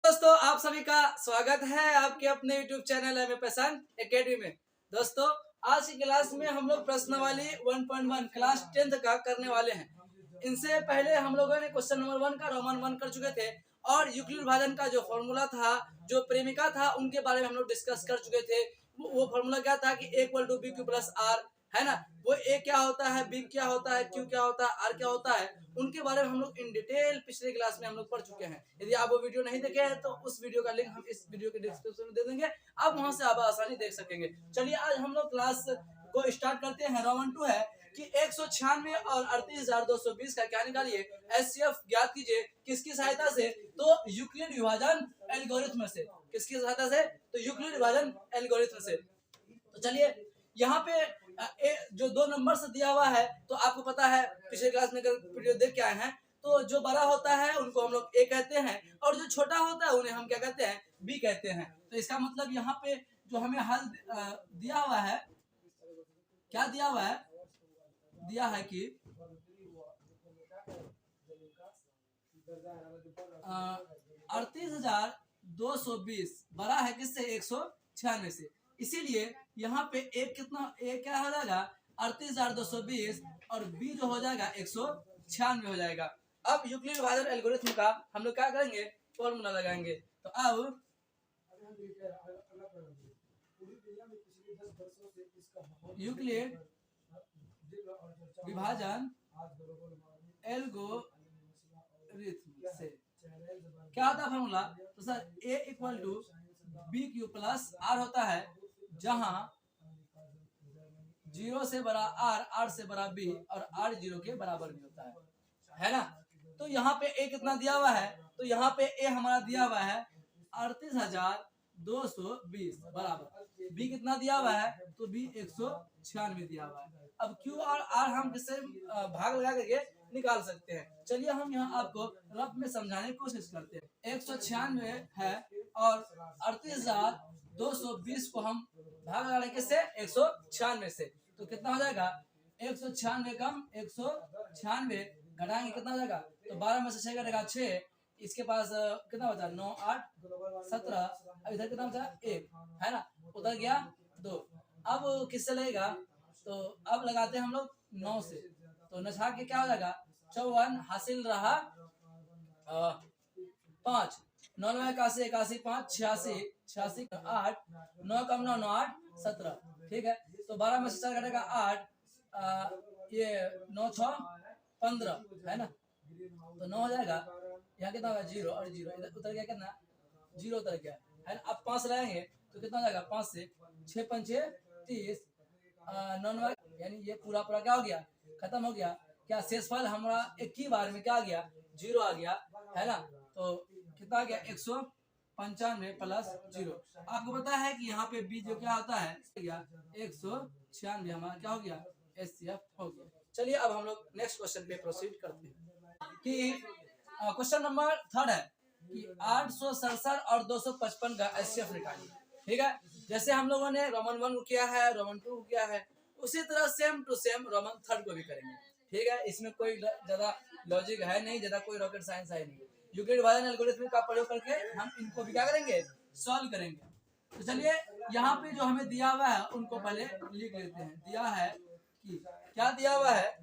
दोस्तों आप सभी का स्वागत है आपके अपने YouTube चैनल एम पसंद एकेडमी में। दोस्तों आज की क्लास में हम लोग प्रश्नावली 1.1 क्लास 10th का करने वाले हैं। इनसे पहले हम लोगों ने क्वेश्चन नंबर 1 का रोमन 1 कर चुके थे और यूक्लिड विभाजन का जो फॉर्मूला था, जो प्रेमिका था, उनके बारे में हम लोग डिस्कस कर चुके थे। वो फॉर्मूला क्या था कि A=BQ+R है ना। वो ए क्या होता है, बी क्या होता है, क्यू क्या होता है, आर क्या होता है, उनके बारे में हम लोग इन डिटेल पिछले क्लास में हम लोग पढ़ चुके हैं। यदि आप वो वीडियो नहीं देखे हैं तो उस वीडियो का लिंक हम इस वीडियो के डिस्क्रिप्शन में दे देंगे, आप वहां से आप आसानी देख सकेंगे। चलिए आज हम लोग क्लास को स्टार्ट करते हैं। रोमन 2 है कि 196 और 38,220 का क्या निकालिए, एचसीएफ ज्ञात कीजिए। किसकी सहायता से? तो यूक्लिड विभाजन एल्गोरिथ्म से। किसकी सहायता से? तो यूक्लिड विभाजन एल्गोरिथ्म से। तो चलिए यहाँ पे जो 2 नंबर से दिया हुआ है, तो आपको पता है पिछले क्लास में वीडियो देख के आए हैं, तो जो बड़ा होता है उनको हम लोग ए कहते हैं और जो छोटा होता है उन्हें हम क्या कहते हैं, बी कहते हैं। तो इसका मतलब यहाँ पे जो हमें हल दिया हुआ है, क्या दिया हुआ है? दिया है कि 38,220 बड़ा है किससे? 196 से। इसीलिए यहाँ पे एक कितना, ए क्या हो जाएगा? 38,220 और बी जो हो जाएगा 196 हो जाएगा। अब यूक्लिड विभाजन एल्गोरिथ्म का हम लोग क्या करेंगे, फॉर्मूला लगाएंगे। तो अब यूक्लिड विभाजन एल्गोरिथ्म से क्या होता है फॉर्मूला? तो सर A=BQ+R होता है, जहां 0 से बड़ा R, R से बड़ा B और R 0 के बराबर भी होता है ना। तो यहाँ पे A कितना दिया हुआ है? तो यहाँ पे A हमारा दिया हुआ है 38,220 बराबर। B कितना दिया हुआ है? तो B 196 दिया हुआ है। अब Q और R हम किससे भाग लगा करके निकाल सकते हैं। चलिए हम यहाँ आपको रफ में समझाने की कोशिश करते हैं। 196 है और 38,220 को हम भाग लगाने किससे? 196 से। तो कितना हो जाएगा? 196 कम 196 घटाएंगे कितना हो जाएगा? तो 12 में से 6 घटेगा 6। इसके पास कितना बचा? 9 8 17। अब इधर कितना बचा? 1 है ना, उधर गया 2। अब किससे लगेगा? तो अब लगाते हैं हम लोग 9 से। तो नछा के क्या हो जाएगा? 54 हासिल रहा 5। 9 9 81 81 5 86 86 8 9 कम 9 9 8 17। ठीक है, तो 12 में से 4 घटेगा 8। ये 9 6 15 है ना, तो 9 हो जाएगा। यहाँ कितना होगा? 0 और 0 इधर उतर गया, कितना? 0 उतर गया है ना। अब 5 लगाएंगे तो कितना हो जाएगा? 5 से 6 5 30 9 9 यानी ये पूरा पूरा क्या हो गया? खत्म हो गया। क्या शेषफल हमारा एक ही बार में क्या आ गया? 0 आ गया है ना। तो कितना आ गया? 195 प्लस 0। आपको पता है कि यहाँ पे बी जो क्या होता है, 196 हमारा क्या हो गया? एचसीएफ हो गया। चलिए अब हम लोग नेक्स्ट क्वेश्चन पे प्रोसीड करते हैं कि क्वेश्चन नंबर 3 है कि 867 और 255 का एचसीएफ निकालिए। ठीक है, जैसे हम लोगों ने रोमन 1 को किया है, रोमन 2 को किया है, उसी तरह सेम टू सेम रोमन 3 को भी करेंगे। ठीक है, इसमें कोई ज्यादा लॉजिक है नहीं, ज्यादा कोई रॉकेट साइंस है नहीं। यूक्लिड विभाजन एल्गोरिथम का प्रयोग करके हम इनको भी क्या करेंगे? सॉल्व करेंगे। तो चलिए यहाँ पे जो हमें दिया हुआ है उनको पहले लिख लेते हैं। दिया है कि क्या दिया हुआ है?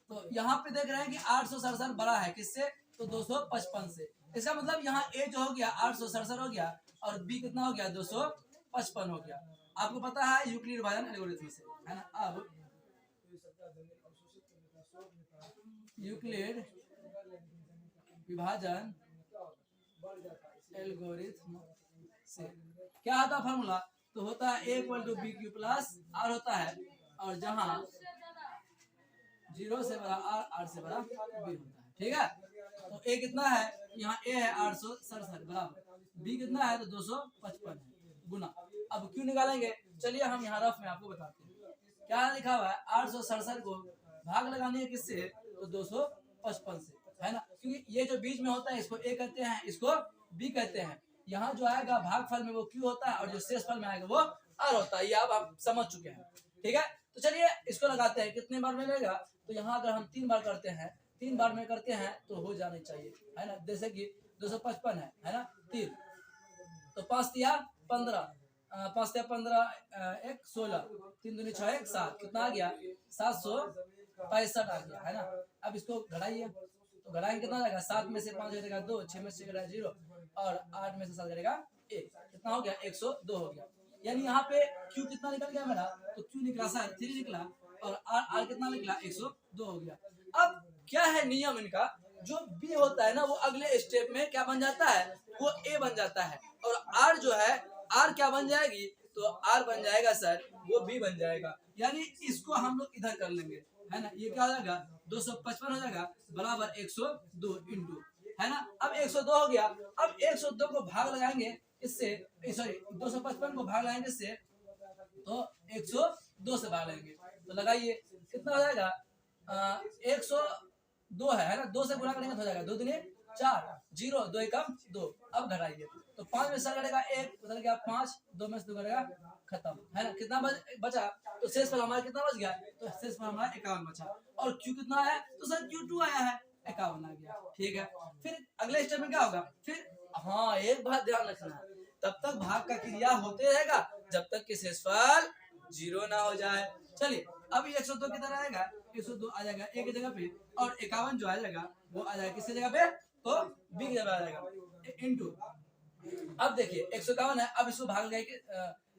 तो यहाँ पे देख रहे हैं कि 867 बड़ा है किससे? तो 255 से। इसका मतलब यहाँ ए जो हो गया 867 हो गया और बी कितना हो गया? 255 हो गया। आपको पता है यूक्लिड विभाजन एल्गोरिथम से, है ना। अब यूक्लिड विभाजन एल्गोरिथम से क्या आता है फॉर्मूला? तो होता है A=BQ+R होता है, और जहां 0 से बड़ा R, R से बड़ा B होता है। ठीक है, तो A कितना है? यहाँ A है 867 बराबर, B कितना है? तो 255 गुना। अब क्यों निकालेंगे? चलिए हम यहाँ रफ में आपको बताते हैं। क्या लिखा हुआ है? 867 को भाग लगाने किससे? तो 255 से, है ना। क्योंकि ये जो बीच में होता है इसको A कहते हैं, इसको B कहते हैं। यहाँ जो आएगा भागफल में वो Q होता है और जो शेषफल में आएगा वो R होता है। ये आप समझ चुके हैं। ठीक है, तो चलिए इसको लगाते हैं। कितने बार मिलेगा? तो यहाँ अगर हम 3 बार करते हैं, 3 बार में करते हैं तो हो जाने चाहिए, है ना। जैसे कि 255 है ना 3, तो 5 तिया 15, 5 तिया 15, 1 16, 3 दूनी 6 1 7, कितना आ गया 765 आ गया है ना। अब इसको घटाइए, तो घटाएंगे कितना आ जाएगा, 7 में से 5 घटेगा 2, 6 में से घटेगा 0 और 8 में से 7 घटेगा 1, कितना हो गया 102 हो गया। यानी यहाँ पे Q कितना निकल गया मेरा, तो Q निकला सर 3 निकला और R कितना निकला 102 हो गया। अब क्या है नियम इनका, जो B होता है ना वो अगले स्टेप में क्या बन जाता है, वो A बन जाता है, और R जो है R क्या बन जाएगी, तो R बन जाएगा सर वो B बन जाएगा। यानी इसको हम लोग इधर कर लेंगे है ना, ये क्या हो जाएगा 255 हो जाएगा बराबर 102 इंटू है ना। अब 102 हो गया, अब 102 को भाग लगाएंगे इससे, सॉरी 255 को भाग लगाएंगे इससे, तो 102 से भाग लेंगे, तो लगाइए कितना हो जाएगा 102 है ना, 2 से गुणा करेंगे तो हो जाएगा 2 दूनी 4, 0 2 एकम 2। अब घटाइए, तो 5 में से घटेगा 1, उधर गया 5, 2 में से 2 घटेगा खत्म है ना। कितना बचा, तो शेष पर हमारा कितना बच गया, तो शेष पर हमारा 51 बचा। और Q कितना है, तो सर Q2 आया है 51 आ गया, ठीक है। फिर अगले स्टेप में क्या होगा, फिर हाँ एक बात ध्यान रखना है, तब तक भाग का क्रिया होते रहेगा जब तक कि शेषफल 0 ना हो जाए। चलिए अब 102 की तरह आएगा, 102 आ जाएगा A की जगह पे, और 51 जो आ जाएगा वो आ जाएगा किसकी जगह पे, तो B की जगह आ जाएगा इंटू। अब देखिए 151 है, अब इसको भाग लगाएंगे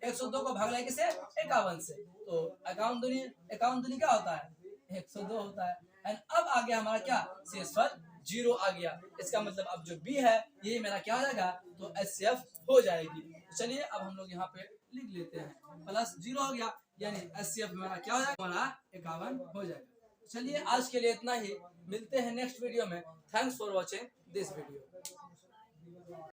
102 को भाग लगाएंगे से 51 से, तो 51 दूनी क्या होता है 102 होता है। एंड अब आ गया हमारा क्या, शेषफल 0 आ गया। इसका मतलब अब जो B है ये मेरा क्या हो जाएगा, तो HCF हो जाएगी। चलिए अब हम लोग यहाँ पे लिख लेते हैं, प्लस 0 हो गया, यानी HCF मेरा क्या हो जाएगा, हमारा 51 हो जाएगा। चलिए आज के लिए इतना ही, मिलते हैं नेक्स्ट वीडियो में। Thanks for watching this video.